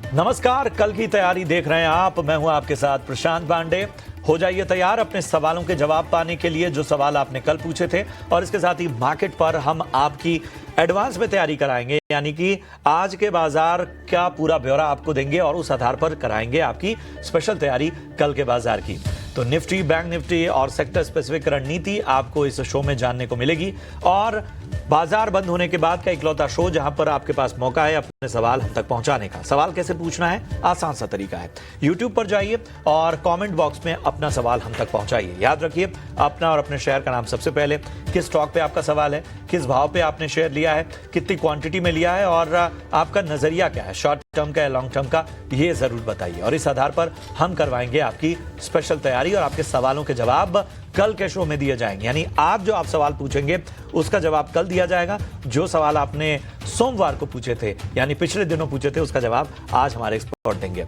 नमस्कार, कल की तैयारी देख रहे हैं आप। मैं हूं आपके साथ प्रशांत पांडे। हो जाइए तैयार अपने सवालों के जवाब पाने के लिए जो सवाल आपने कल पूछे थे, और इसके साथ ही मार्केट पर हम आपकी एडवांस में तैयारी कराएंगे, यानी कि आज के बाजार का पूरा ब्यौरा आपको देंगे और उस आधार पर कराएंगे आपकी स्पेशल तैयारी कल के बाजार की। तो निफ्टी, बैंक निफ्टी और सेक्टर स्पेसिफिक रणनीति आपको इस शो में जानने को मिलेगी, और बाजार बंद होने के बाद का इकलौता शो जहां पर आपके पास मौका है अपने सवाल हम तक पहुंचाने का। सवाल कैसे पूछना है? आसान सा तरीका है, YouTube पर जाइए और कमेंट बॉक्स में अपना सवाल हम तक पहुंचाइए। याद रखिए, अपना और अपने शेयर का नाम सबसे पहले, किस स्टॉक पे आपका सवाल है, किस भाव पे आपने शेयर लिया है, कितनी क्वांटिटी में लिया है और आपका नजरिया क्या है, शॉर्ट टर्म का या लॉन्ग टर्म का, ये जरूर बताइए। और इस आधार पर हम करवाएंगे आपकी स्पेशल तैयारी और आपके सवालों के जवाब कल के शो में दिए जाएंगे। यानी आज जो आप सवाल पूछेंगे उसका जवाब कल दिया जाएगा। जो सवाल आपने सोमवार को पूछे थे, यानी पिछले दिनों पूछे थे, उसका जवाब आज हमारे एक्सपर्ट देंगे।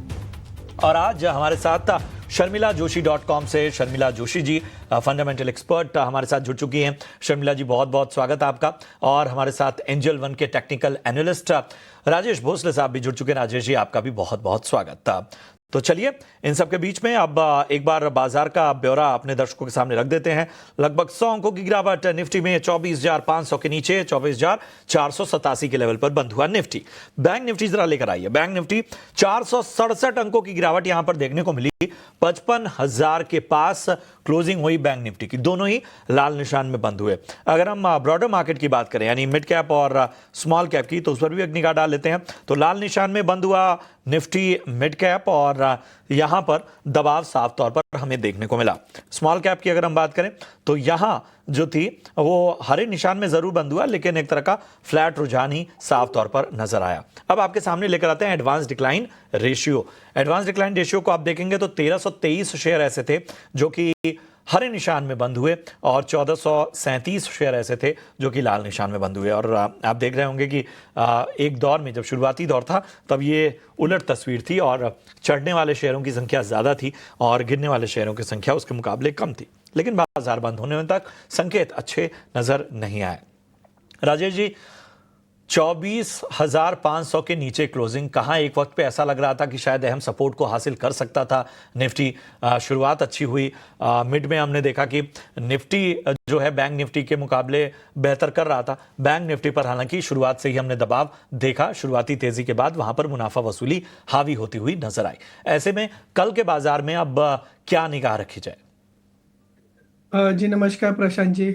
और आज हमारे साथ शर्मिला जोशी.com से शर्मिला जोशी जी, फंडामेंटल एक्सपर्ट, हमारे साथ जुड़ चुकी हैं। शर्मिला जी, बहुत बहुत स्वागत आपका। और हमारे साथ एंजल वन के टेक्निकल एनालिस्ट राजेश भोसले साहब भी जुड़ चुके हैं। राजेश जी, आपका भी बहुत बहुत स्वागत। तो चलिए, इन सबके बीच में अब एक बार बाजार का ब्यौरा अपने दर्शकों के सामने रख देते हैं। लगभग 100 अंकों की गिरावट निफ्टी में 24,500 के नीचे 24,487 के लेवल पर बंद हुआ निफ्टी। बैंक निफ्टी जरा लेकर आइए। बैंक निफ्टी 467 अंकों की गिरावट यहां पर देखने को मिली। 55,000 के पास क्लोजिंग हुई बैंक निफ्टी की। दोनों ही लाल निशान में बंद हुए। अगर हम ब्रॉडर मार्केट की बात करें, यानी मिड कैप और स्मॉल कैप की, तो उस पर भी एक निगाह डाल लेते हैं। तो लाल निशान में बंद हुआ निफ्टी मिड कैप, और यहां पर दबाव साफ तौर पर हमें देखने को मिला। स्मॉल कैप की अगर हम बात करें तो यहां जो थी वो हरे निशान में जरूर बंद हुआ, लेकिन एक तरह का फ्लैट रुझान ही साफ तौर पर नजर आया। अब आपके सामने लेकर आते हैं advance decline ratio. Advance decline ratio को आप देखेंगे तो 1323 शेयर ऐसे थे जो कि हरे निशान में बंद हुए, और 1437 शेयर ऐसे थे जो कि लाल निशान में बंद हुए। और आप देख रहे होंगे कि एक दौर में, जब शुरुआती दौर था, तब ये उलट तस्वीर थी और चढ़ने वाले शेयरों की संख्या ज़्यादा थी और गिरने वाले शेयरों की संख्या उसके मुकाबले कम थी। लेकिन बाजार बंद होने तक संकेत अच्छे नज़र नहीं आए। राजेश जी, 24,500 के नीचे क्लोजिंग, कहाँ एक वक्त पे ऐसा लग रहा था कि शायद अहम सपोर्ट को हासिल कर सकता था निफ्टी। शुरुआत अच्छी हुई। मिड में हमने देखा कि निफ्टी जो है बैंक निफ्टी के मुकाबले बेहतर कर रहा था। बैंक निफ्टी पर हालांकि शुरुआत से ही हमने दबाव देखा। शुरुआती तेजी के बाद वहां पर मुनाफा वसूली हावी होती हुई नजर आई। ऐसे में कल के बाजार में अब क्या निगाह रखी जाए? जी नमस्कार Prashant ji.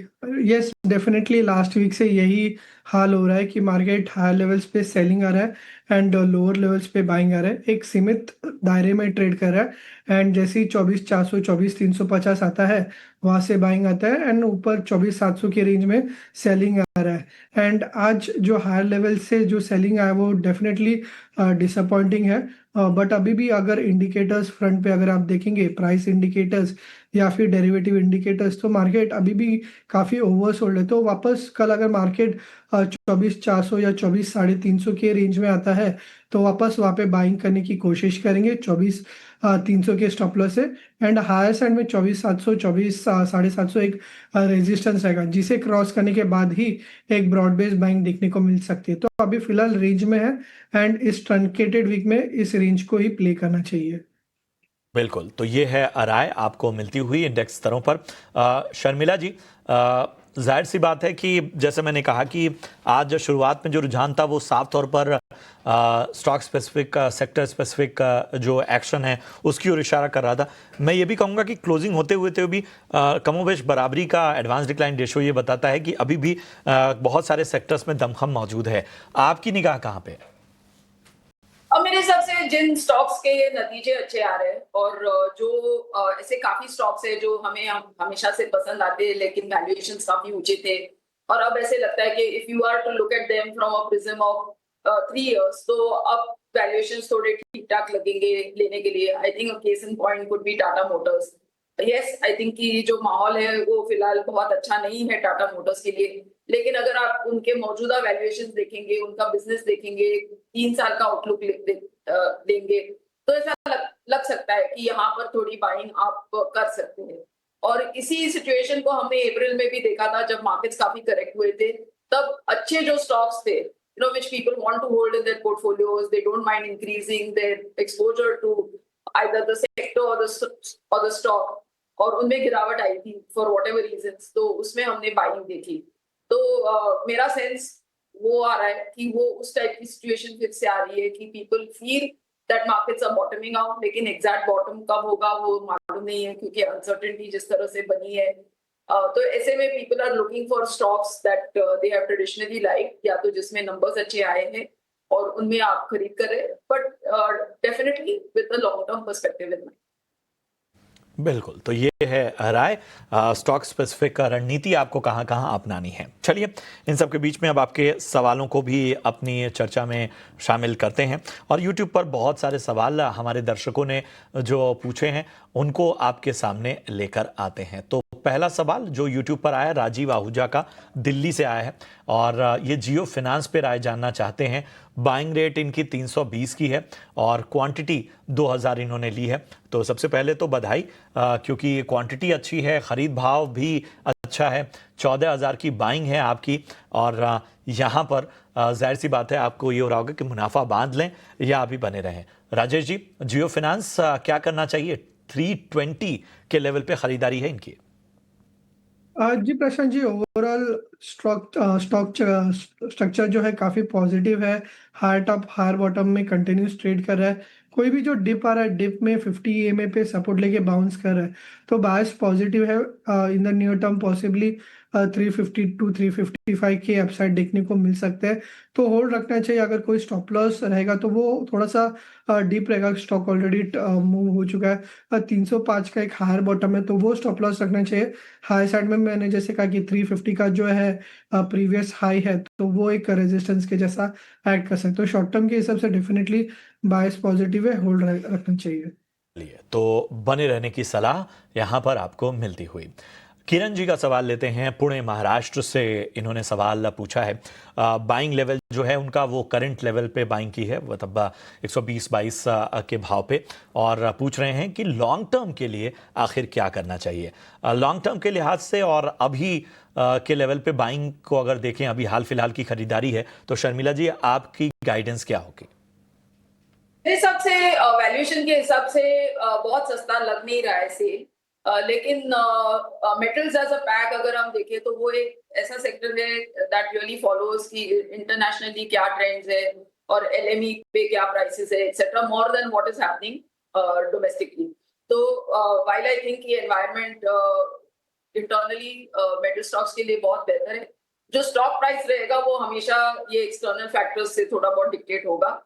Yes, definitely last week से यही हाल हो रहा है कि मार्केट हायर लेवल्स पे सेलिंग आ रहा है एंड लोअर लेवल्स पे बाइंग आ रहा है। एक सीमित दायरे में ट्रेड कर रहा है एंड जैसे ही 24,400 24,350 आता है वहां से बाइंग आता है एंड ऊपर 24,700 के रेंज में सेलिंग आ रहा है। एंड आज जो हायर लेवल से जो सेलिंग आया वो डेफिनेटली डिसअपॉइंटिंग है। बट अभी भी अगर इंडिकेटर्स फ्रंट पे अगर आप देखेंगे, प्राइस इंडिकेटर्स या फिर डेरिवेटिव इंडिकेटर्स, तो मार्केट अभी भी काफ़ी ओवरसोल्ड है। तो वापस कल अगर मार्केट 24,400 या 24,350 के रेंज में आता है तो वापस वहाँ पे बाइंग करने की कोशिश करेंगे 24,300 के स्टॉप लॉस से। एंड हायर साइड में 24,700 24,750 एक रेजिस्टेंस रहेगा, जिसे क्रॉस करने के बाद ही एक ब्रॉड बेस्ड बाइंग देखने को मिल सकती है। तो अभी फिलहाल रेंज में है एंड इस ट्रंकेटेड वीक में इस रेंज को ही प्ले करना चाहिए। बिल्कुल, तो ये है राय आपको मिलती हुई इंडेक्स स्तरों पर। शर्मिला जी, जाहिर सी बात है कि जैसे मैंने कहा कि आज जो शुरुआत में जो रुझान था वो साफ तौर पर स्टॉक स्पेसिफिक, सेक्टर स्पेसिफिक जो एक्शन है उसकी ओर इशारा कर रहा था। मैं ये भी कहूँगा कि क्लोजिंग होते हुए भी कमोबेश बराबरी का एडवांस डिक्लाइन रेशियो ये बताता है कि अभी भी बहुत सारे सेक्टर्स में दमखम मौजूद है। आपकी निगाह कहाँ पे है? अब मेरे हिसाब से जिन स्टॉक्स के नतीजे अच्छे आ रहे हैं और जो ऐसे काफी स्टॉक्स है जो हमें हमेशा से पसंद आते हैं लेकिन वैल्यूएशंस काफी ऊंचे थे, और अब ऐसे लगता है कि if you are to look at them from a prism of 3 years, तो अब वैल्यूएशंस थोड़े ठीक ठाक लगेंगे लेने के लिए। I think a case in point could be Tata Motors. Yes, I think कि जो माहौल है वो फिलहाल बहुत अच्छा नहीं है टाटा मोटर्स के लिए, लेकिन अगर आप उनके मौजूदा वैल्यूएशंस देखेंगे, उनका बिजनेस देखेंगे, 3 साल का आउटलुक देंगे, तो ऐसा लग सकता है कि यहाँ पर थोड़ी बाइंग आप कर सकते हैं। और इसी सिचुएशन को हमने अप्रैल में भी देखा था जब मार्केट्स काफी करेक्ट हुए थे। तब अच्छे जो स्टॉक्स थे which people want to hold in their portfolios. They don't mind increasing their exposure to either the sector or the stock. और उनमें गिरावट आई थी for whatever reasons. तो उसमें हमने बाइंग देखी. तो मेरा सेंस वो आ रहा है कि वो उस टाइप की सिचुएशन फिर से आ रही है कि people feel that markets are bottoming out, लेकिन एग्जैक्ट बॉटम कब होगा वो मालूम नहीं है क्योंकि अनसर्टेनिटी जिस तरह से बनी है. तो ऐसे में people are looking for stocks that they have traditionally like, या तो जिसमें नंबर्स अच्छे आए हैं और उनमें आप खरीद करें, but definitely with a long term perspective in mind. बिल्कुल, तो ये है राय. स्टॉक स्पेसिफिक रणनीति आपको कहाँ कहाँ अपनानी है. चलिए इन सब के बीच में अब आपके सवालों को भी अपनी चर्चा में शामिल करते हैं. और YouTube पर बहुत सारे सवाल हमारे दर्शकों ने जो पूछे हैं उनको आपके सामने लेकर आते हैं. तो पहला सवाल जो YouTube पर आया राजीव आहूजा का, दिल्ली से आया है और ये जियो फिनांस पे राय जानना चाहते हैं. बाइंग रेट इनकी 320 की है और क्वांटिटी 2000 इन्होंने ली है. तो सबसे पहले तो बधाई, क्योंकि क्वांटिटी अच्छी है, खरीद भाव भी अच्छा है. 14,000 की बाइंग है आपकी और यहाँ पर जाहिर सी बात है आपको ये हो रहा होगा कि मुनाफा बांध लें या अभी बने रहें. राजेश जी, जियो फिनांस क्या करना चाहिए? 320 के लेवल पे खरीदारी है इनकी. जी Prashant ji, overall stock structure जो है काफ़ी पॉजिटिव है. हायर टॉप हायर बॉटम में कंटिन्यूस ट्रेड कर रहा है. कोई भी जो डिप आ रहा है, डिप में 50 EMA पे सपोर्ट लेके बाउंस कर रहा है, तो बायस पॉजिटिव है. In the near term possibly 350 to 355 के अपसाइड देखने को मिल सकते हैं. तो होल्ड रखना चाहिए. अगर कोई स्टॉप लॉस रहेगा तो वो थोड़ा सा डीप रहेगा. स्टॉक ऑलरेडी मूव हो चुका है. 305 का एक हायर बॉटम है, तो वो स्टॉप लॉस रखना चाहिए. हाई साइड में मैंने जैसे कहा कि 350 का जो है प्रीवियस हाई है, तो वो एक रेजिस्टेंस के जैसा एक्ट कर सकते हो. तो शॉर्ट टर्म के हिसाब से डेफिनेटली बायस पॉजिटिव है, होल्ड रखना चाहिए. तो बने रहने की सलाह यहाँ पर आपको मिलती हुई. किरण जी का सवाल लेते हैं, पुणे महाराष्ट्र से इन्होंने सवाल पूछा है. बाइंग लेवल जो है उनका वो करंट लेवल पे बाइंग की है, मतलब 120-22 के भाव पे, और पूछ रहे हैं कि लॉन्ग टर्म के लिए आखिर क्या करना चाहिए. लॉन्ग टर्म के लिहाज से और अभी के लेवल पे बाइंग को अगर देखें, अभी हाल फिलहाल की खरीदारी है, तो शर्मिला जी आपकी गाइडेंस क्या होगी? मेरे हिसाब से वैल्यूएशन के हिसाब से बहुत सस्ता लग नहीं रहा है सेल. लेकिन मेटल्स एज अ पैक अगर हम देखें तो वो एक ऐसा सेक्टर है दैट रियली फॉलोज कि इंटरनेशनली क्या ट्रेंड्स है और LME पे क्या प्राइसेस है etcetera, more than what is happening domestically. तो व्हाइल आई थिंक ये एनवायरनमेंट इंटरनली मेटल स्टॉक्स के लिए बहुत बेहतर है. जो स्टॉक प्राइस रहेगा वो हमेशा ये एक्सटर्नल फैक्टर्स से थोड़ा बहुत डिक्टेट होगा.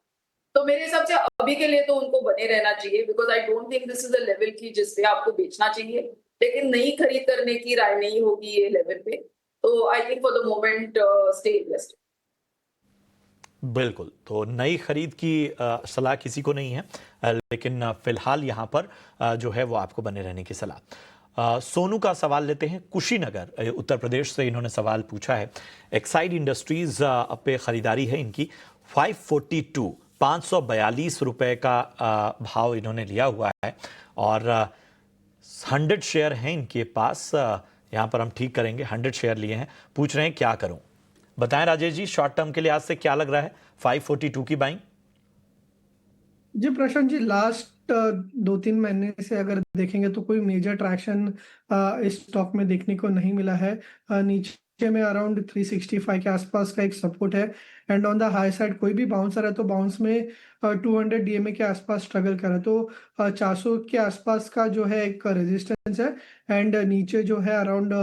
तो मेरे हिसाब से अभी के लिए तो उनको बने रहना चाहिए, because I don't think this is a level की जिस पे आपको बेचना चाहिए. लेकिन नई खरीद करने की राय नहीं होगी ये लेवल पे. तो I think for the moment stay invested. बिल्कुल, तो नई खरीद की सलाह किसी को नहीं है, लेकिन फिलहाल यहाँ पर जो है वो आपको बने रहने की सलाह. सोनू का सवाल लेते हैं, कुशीनगर उत्तर प्रदेश से इन्होंने सवाल पूछा है. एक्साइड इंडस्ट्रीज पे खरीदारी है इनकी. 542 रुपए का भाव इन्होंने लिया हुआ है और 100 शेयर हैं इनके पास. यहाँ पर हम ठीक करेंगे, 100 शेयर लिए हैं. पूछ रहे हैं क्या करूं. बताएं राजेश जी, शॉर्ट टर्म के लिहाज से क्या लग रहा है 542 की बाइंग? जी प्रशांत जी, लास्ट 2-3 महीने से अगर देखेंगे तो कोई मेजर ट्रैक्शन इस स्टॉक में देखने को नहीं मिला है. नीचे में अराउंड 365 के आसपास का एक सपोर्ट है. And on the high side कोई भी बाउंसर है तो बाउंस में 200 DMA के आसपास स्ट्रगल कर रहा है. तो 400 के आसपास का जो है एक रेजिस्टेंस है. एंड नीचे जो है अराउंड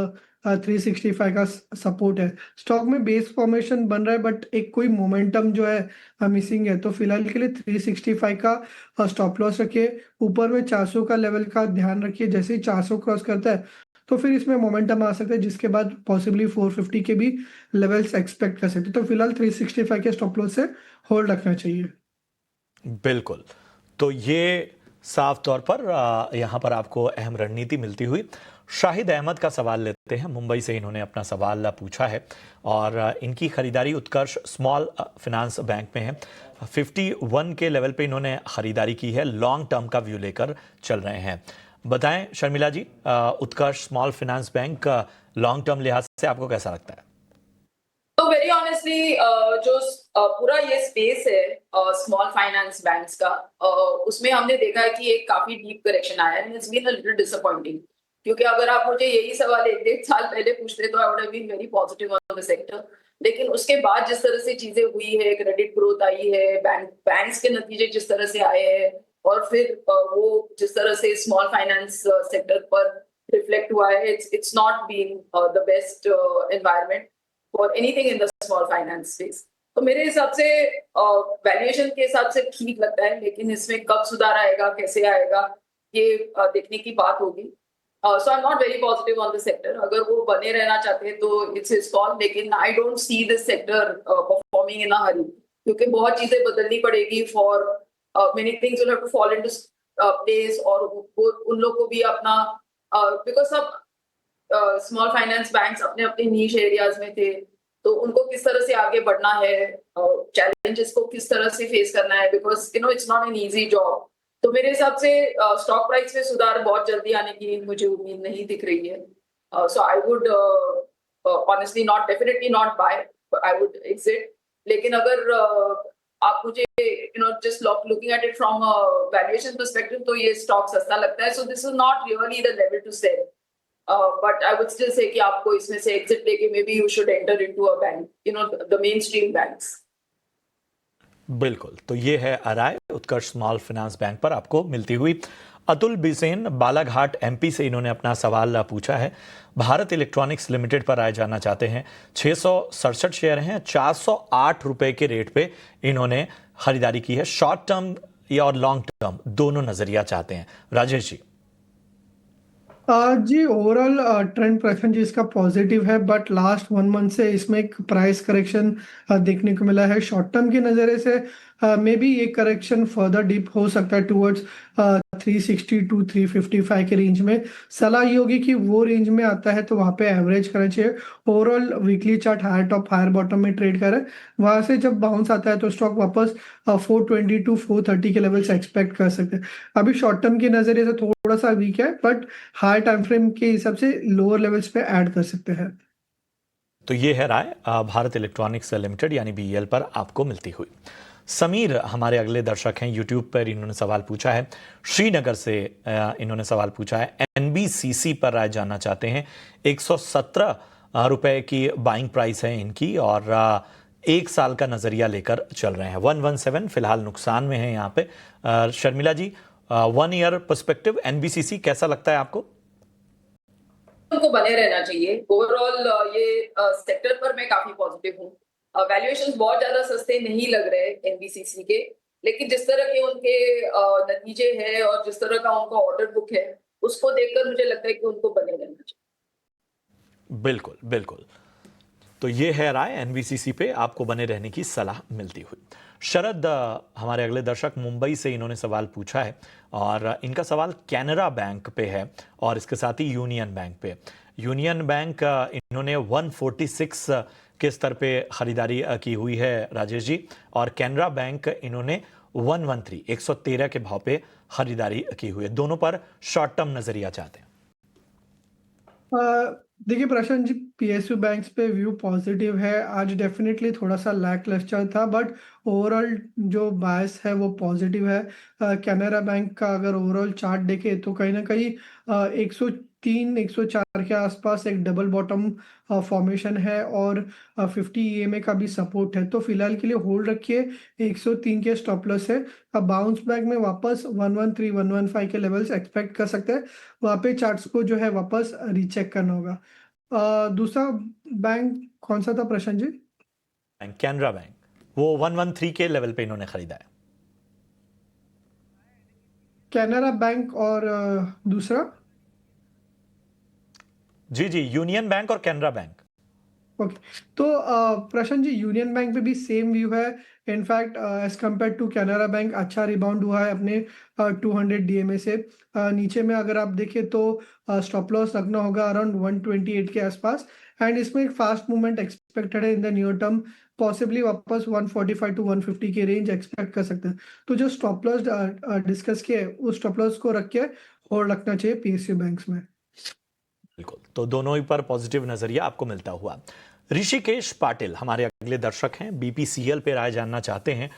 365 का सपोर्ट है. स्टॉक में बेस फॉर्मेशन बन रहा है, बट एक कोई मोमेंटम जो है मिसिंग है. तो फिलहाल के लिए 365 का स्टॉप लॉस रखिए. ऊपर में 400 का लेवल का ध्यान रखिए. जैसे ही 400 क्रॉस करता है तो फिर इसमें मोमेंटम आ सकता है, जिसके बाद पॉसिबली 450 के भी लेवल्स एक्सपेक्ट कर सकते. तो फिलहाल 365 के स्टॉप लॉस से होल्ड रखना चाहिए. बिल्कुल, तो ये साफ तौर पर यहाँ पर आपको अहम रणनीति मिलती हुई. शाहिद अहमद का सवाल लेते हैं, मुंबई से इन्होंने अपना सवाल पूछा है और इनकी खरीदारी उत्कर्ष स्मॉल फाइनेंस बैंक में है. 51 के लेवल पे इन्होंने खरीदारी की है. लॉन्ग टर्म का व्यू लेकर चल रहे हैं. बताएं Sharmila ji, Utkarsh small finance bank long term लिहाज से आपको कैसा लगता है? तो तो वेरी ऑनेस्टली जो पूरा ये स्पेस है स्मॉल फाइनेंस बैंक्स का, उसमें हमने देखा है कि एक काफी डीप करेक्शन आया है, it's been a little disappointing. क्योंकि अगर आप मुझे यही सवाल 1-1.5 साल पहले पूछते तो I would have been very positive on the sector. लेकिन उसके बाद जिस तरह से चीजें हुई है, क्रेडिट ग्रोथ आई है, बैंक्स के नतीजे जिस तरह से आए हैं, और फिर वो जिस तरह से स्मॉल फाइनेंस सेक्टर पर रिफ्लेक्ट हुआ है, it's not been the best environment for anything in the small finance space. तो मेरे हिसाब से वैल्यूएशन के हिसाब से ठीक लगता है, लेकिन इसमें कब सुधार आएगा, कैसे आएगा, ये देखने की बात होगी। So I am not very positive on the sector. अगर वो बने रहना चाहते हैं तो इट्स हिज कॉल, लेकिन I don't see this sector performing in a hurry, क्योंकि बहुत चीजें बदलनी पड़ेगी for many things will have to fall into place, और उन लोग को भी अपना बिकॉज सब स्मॉल फाइनेंस बैंक्स अपने अपने नीश एरियाज में थे, तो उनको किस तरह से आगे बढ़ना है, चैलेंजेस को किस तरह से फेस करना है, because it's not an easy job. तो मेरे हिसाब से स्टॉक प्राइस में सुधार बहुत जल्दी आने की मुझे उम्मीद नहीं दिख रही है। So I would honestly not, definitely not buy, I would exit. लेकिन अगर आप मुझे just looking at it from valuation perspective, तो ये स्टॉक सस्ता लगता है। So this is not really the level to sell, but I would still say कि आपको इसमें से एग्जिट लेके maybe you should enter into a bank, the mainstream banks. बिल्कुल, तो ये है राय उत्कर्ष स्मॉल फाइनेंस बैंक पर आपको मिलती हुई। अतुल बिसेन बालाघाट एमपी से इन्होंने अपना सवाल पूछा है। भारत इलेक्ट्रॉनिक्स लिमिटेड पर राय जानना चाहते हैं। 667 शेयर हैं, 408 रुपए के रेट पे इन्होंने खरीदारी की है। शॉर्ट टर्म या और लॉन्ग टर्म दोनों नजरिया चाहते हैं। राजेश जी। जी, ओवरऑल ट्रेंड प्रशांत जी इसका पॉजिटिव है, बट लास्ट 1 मंथ से इसमें एक प्राइस करेक्शन देखने को मिला है। शॉर्ट टर्म के नज़रिए से मे बी ये करेक्शन फर्दर डीप हो सकता है टुवर्ड्स 360 टू 355 के रेंज में। सलाह ये होगी कि वो रेंज में आता है तो वहाँ पे एवरेज करना चाहिए। Overall weekly chart higher top higher bottom में ट्रेड करे, वहाँ से जब बाउंस आता है तो स्टॉक वापस 420 टू 430 के लेवल से एक्सपेक्ट कर सकते हैं। अभी शॉर्ट टर्म के नज़रिए से थोड़ा सा वीक है, बट हाई टाइम फ्रेम के हिसाब से लोअर लेवल्स पे ऐड कर सकते हैं। तो ये है राय भारत इलेक्ट्रॉनिक्स लिमिटेड यानी बीईएल पर आपको मिलती हुई। समीर हमारे अगले दर्शक हैं, यूट्यूब पर इन्होंने सवाल पूछा है। श्रीनगर से इन्होंने सवाल पूछा है। एनबीसीसी पर राय जानना चाहते हैं। 117 रुपए की बाइंग प्राइस है इनकी, और 1 साल का नजरिया लेकर चल रहे हैं। 117 फिलहाल नुकसान में है यहाँ पे। शर्मिला जी, 1 ईयर पर्सपेक्टिव एनबीसीसी कैसा लगता है आपको? उनको बने रहना चाहिए। ओवरऑल ये सेक्टर पर मैं काफी पॉजिटिव हूँ। वैल्यूएशंस बहुत ज्यादा सस्ते नहीं लग रहे एनबीसीसी के, लेकिन जिस तरह के उनके नतीजे हैं और जिस तरह का उनका ऑर्डर बुक है, उसको देखकर मुझे लगता है कि उनको बने रहना चाहिए। बिल्कुल बिल्कुल, तो ये है राय एनबीसीसी पे आपको बने रहने की सलाह मिलती हुई। शरद हमारे अगले दर्शक मुंबई से इन्होंने सवाल पूछा है, और इनका सवाल कैनरा बैंक पे है और इसके साथ ही यूनियन बैंक पे। यूनियन बैंक इन्होंने 146 के स्तर पे खरीदारी की हुई है राजेश जी, और कैनरा बैंक इन्होंने 113 के भाव पे खरीदारी की हुई है। दोनों पर शॉर्ट टर्म नजरिया चाहते हैं। देखिए प्रशांत जी, पीएसयू बैंक्स पे व्यू पॉजिटिव है। आज डेफिनेटली थोड़ा सा लैक लस्टर था, बट ओवरऑल जो बायस है वो पॉजिटिव है। कैनरा बैंक का अगर ओवरऑल चार्ट देखे तो कहीं ना कहीं 103 104 के आसपास एक डबल बॉटम फॉर्मेशन है, और 50 ईएमए का भी सपोर्ट है। तो फिलहाल के लिए होल्ड रखिए। 103 के स्टॉप लॉस है। अब बाउंस बैक में वापस 113 115 के लेवल्स एक्सपेक्ट कर सकते हैं। वहाँ पे चार्ट्स को जो है वापस रीचेक करना होगा। दूसरा बैंक कौन सा था प्रशांत जी? कैनरा बैंक, वो 113 के लेवल पे इन्होंने खरीदा है। कैनरा बैंक और दूसरा? जी जी, यूनियन बैंक और कैनरा बैंक। ओके, तो प्रशांत जी यूनियन बैंक पे भी सेम व्यू है। In fact as compare to Canara Bank अच्छा रिबाउंड हुआ है अपने 200 डीएमए से। नीचे में अगर आप देखें तो स्टॉप लॉस लगना होगा अराउंड 128 के आसपास, एंड इसमें एक फास्ट मूवमेंट एक्सपेक्टेड है in the near term. Possibly वापस 145 टू 150 के रेंज एक्सपेक्ट कर सकते हैं। तो जो स्टॉप लॉस डिस्कस किया है उस स्टॉप लॉस को रख के होल्ड रखना चाहिए पीएसयू बैंक्स में। बिल्कुल, तो दोनों ही पर पॉजिटिव नजरिया आपको मिलता हुआ। ऋषिकेश पाटिल हमारे अगले दर्शक हैं, बीपीसीएल पे राय जानना चाहते हैं।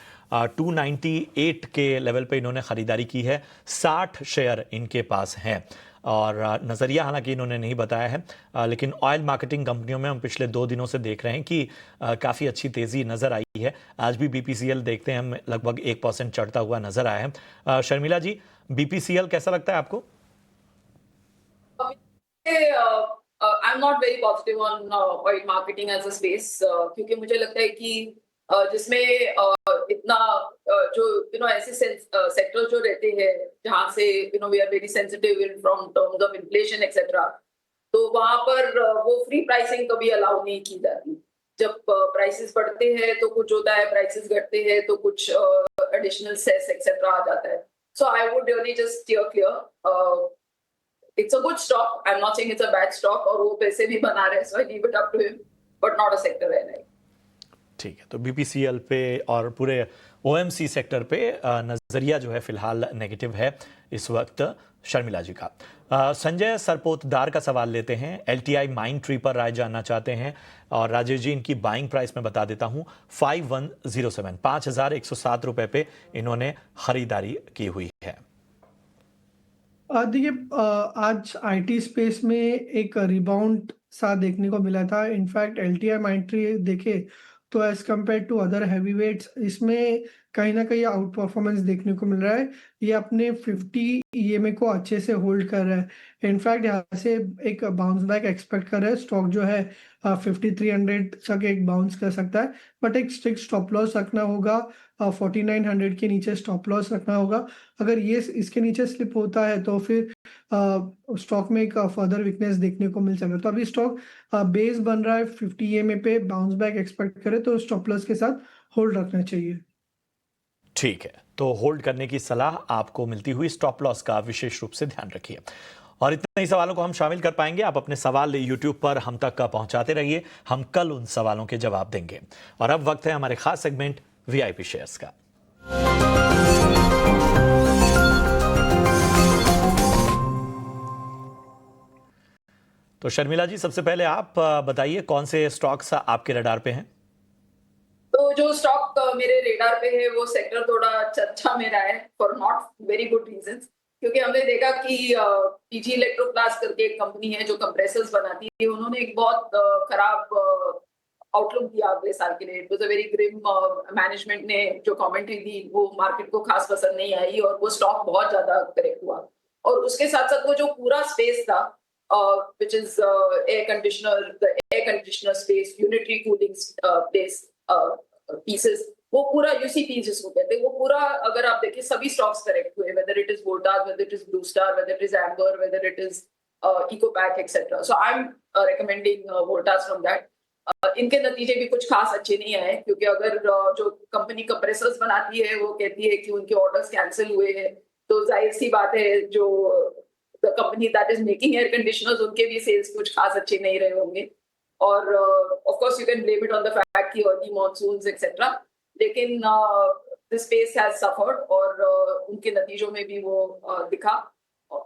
298 के लेवल पे इन्होंने खरीदारी की है, 60 शेयर इनके पास हैं और नज़रिया हालांकि इन्होंने नहीं बताया है, लेकिन ऑयल मार्केटिंग कंपनियों में हम पिछले 2 दिनों से देख रहे हैं कि काफ़ी अच्छी तेज़ी नज़र आई है। आज भी बीपीसीएल देखते हैं हम लगभग 1% चढ़ता हुआ नज़र आया है। शर्मिला जी, बीपीसीएल कैसा लगता है आपको? I'm not very positive on oil marketing as a space क्योंकि मुझे लगता है कि जिसमें इतना जो ऐसे सेक्टर जो रहते हैं जहाँ से we are very sensitive in from terms of inflation etc. तो वहाँ पर वो फ्री प्राइसिंग कभी अलाउ नहीं की जाती। जब प्राइसेस बढ़ते हैं तो कुछ होता है, प्राइसेस घटते हैं तो कुछ एडिशनल सेस एक्सेट्रा आ जाता है। So I would really just steer clear. It's a good stock. I'm not saying it's a bad stock और वो पैसे भी बना रहे हैं, so I leave it up to him, but not a sector I like. ठीक है, तो बीपीसीएल पे और पूरे ओएमसी सेक्टर पे नजरिया जो है फिलहाल नेगेटिव है इस वक्त शर्मिला जी का। संजय सरपोतदार का सवाल लेते हैं, एलटीआई माइंड ट्री पर राय जानना चाहते हैं और राजेश जी इनकी बाइंग प्राइस में बता देता हूं 5107 5,107 रुपए पे इन्होंने खरीदारी की हुई है। देखिए, आज आईटी स्पेस में एक रिबाउंड सा देखने को मिला था। इनफैक्ट एलटीआई माइंट्री देखे तो एज कम्पेयर टू अदर हैवीवेट्स इसमें कहीं ना कहीं आउट परफॉर्मेंस देखने को मिल रहा है। ये अपने 50 ईएमए को अच्छे से होल्ड कर रहा है। इनफैक्ट यहाँ से एक बाउंस बैक एक्सपेक्ट कर रहे हैं। स्टॉक जो है 5300 तक एक बाउंस कर सकता है, बट एक स्ट्रिक्ट स्टॉप लॉस रखना होगा। 4900 के नीचे स्टॉप लॉस रखना होगा। अगर ये इसके नीचे स्लिप होता है तो फिर स्टॉक में एक फर्दर वीकनेस देखने को मिल सकता है। तो अभी स्टॉक बेस बन रहा है 50 ईएमए पे, बाउंस बैक एक्सपेक्ट करे तो स्टॉप लॉस के साथ होल्ड रखना चाहिए। ठीक है, तो होल्ड करने की सलाह आपको मिलती हुई, स्टॉप लॉस का विशेष रूप से ध्यान रखिए। और इतने ही सवालों को हम शामिल कर पाएंगे। आप अपने सवाल यूट्यूब पर हम तक पहुंचाते रहिए, हम कल उन सवालों के जवाब देंगे। और अब वक्त है हमारे खास सेगमेंट वीआईपी शेयर्स का। तो शर्मिला जी, सबसे पहले आप बताइए कौन से स्टॉक्स आपके रडार पे हैं? तो जो स्टॉक मेरे रेडार पे है वो सेक्टर थोड़ा चर्चा में रहा है for not very good reasons, क्योंकि हमने देखा कि पीजी इलेक्ट्रोप्लास्ट करके एक कंपनी है जो कंप्रेसर्स बनाती है, उन्होंने एक बहुत खराब आउटलुक दिया अगले साल के लिए। It was a very grim, management ने जो कमेंट्री दी वो मार्केट को खास पसंद नहीं आई और वो स्टॉक बहुत ज्यादा करेक्ट हुआ। और उसके साथ साथ वो जो पूरा स्पेस था which is air conditioner, the air conditioner space, unitary cooling space pieces, वो पूरा UCP जिसको कहते हैं, वो पूरा अगर आप देखें सभी स्टॉक्स करेक्ट हुए, whether it is Voltas, whether it is Blue Star, whether it is Amber, whether it is Ecopack, etc. So I'm recommending Voltas from that. इनके नतीजे भी कुछ खास अच्छे नहीं आए, क्योंकि अगर जो कंपनी कंप्रेसर्स बनाती है वो कहती है कि उनके ऑर्डर्स कैंसिल हुए हैं, तो जाहिर सी बात है जो the company that is making air conditioners उनके भी सेल्स कुछ खास अच्छे नहीं रहे होंगे। और of course you can blame it on the fact कि early monsoons etc. लेकिन the space has suffered और उनके नतीजों में भी वो दिखा।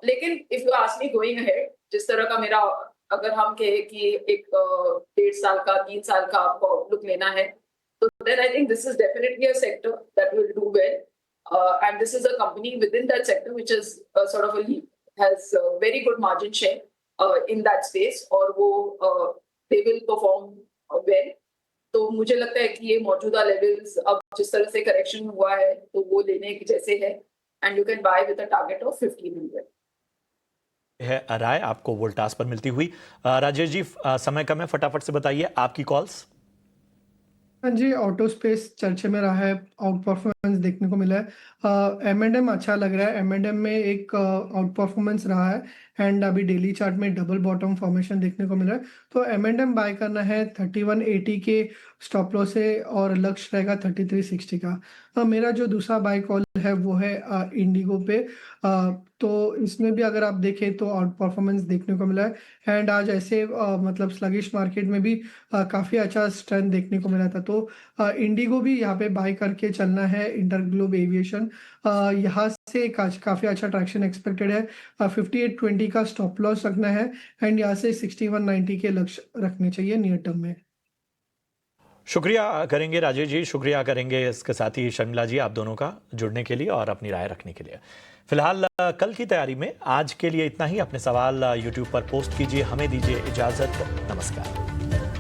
लेकिन if you ask me going ahead, जिस तरह का मेरा, अगर हम कहें कि एक 1.5 साल का 3 साल का आपको आउटलुक लेना है, तो then I think this is definitely a sector that will do well, and this is a company within that sector which is sort of a lead, has very good margin share in that space और वो they will perform well। तो मुझे लगता है कि ये मौजूदा levels अब जिस तरह से करेक्शन हुआ है तो वो लेने के जैसे है, and you can buy with a target of 1500 है राय आपको वोल्टास पर मिलती हुई। राजेश जी, समय कम है, फटाफट से बताइए आपकी कॉल्स। हाँ जी, ऑटो स्पेस चर्चे में रहा है, आउट परफॉर्मेंस देखने को मिला है। M&M अच्छा लग रहा है। M&M में एक आउट परफॉर्मेंस रहा है एंड अभी डेली चार्ट में डबल बॉटम फॉर्मेशन देखने को मिल रहा है। तो M&M बाय करना है 3180 के स्टॉप लॉस है और लक्ष्य रहेगा 3360 का। मेरा जो दूसरा बाय कॉल है वो है इंडिगो पे। तो इसमें भी अगर आप देखें तो आउट परफॉर्मेंस देखने को मिला है एंड आज ऐसे मतलब स्लगिश मार्केट में भी काफ़ी अच्छा स्ट्रेंथ देखने को मिला था। तो इंडिगो भी यहाँ पे बाय करके चलना है। इंटरग्लोब एविएशन यहाँ से काफ़ी अच्छा ट्रैक्शन एक्सपेक्टेड है। 5820 का स्टॉप लॉस रखना है एंड यहाँ से 6190 के लक्ष्य रखने चाहिए नियर टर्म में। शुक्रिया करेंगे राजेश जी, शुक्रिया करेंगे इसके साथ ही शर्मिला जी, आप दोनों का जुड़ने के लिए और अपनी राय रखने के लिए। फिलहाल कल की तैयारी में आज के लिए इतना ही। अपने सवाल यूट्यूब पर पोस्ट कीजिए। हमें दीजिए इजाजत। नमस्कार।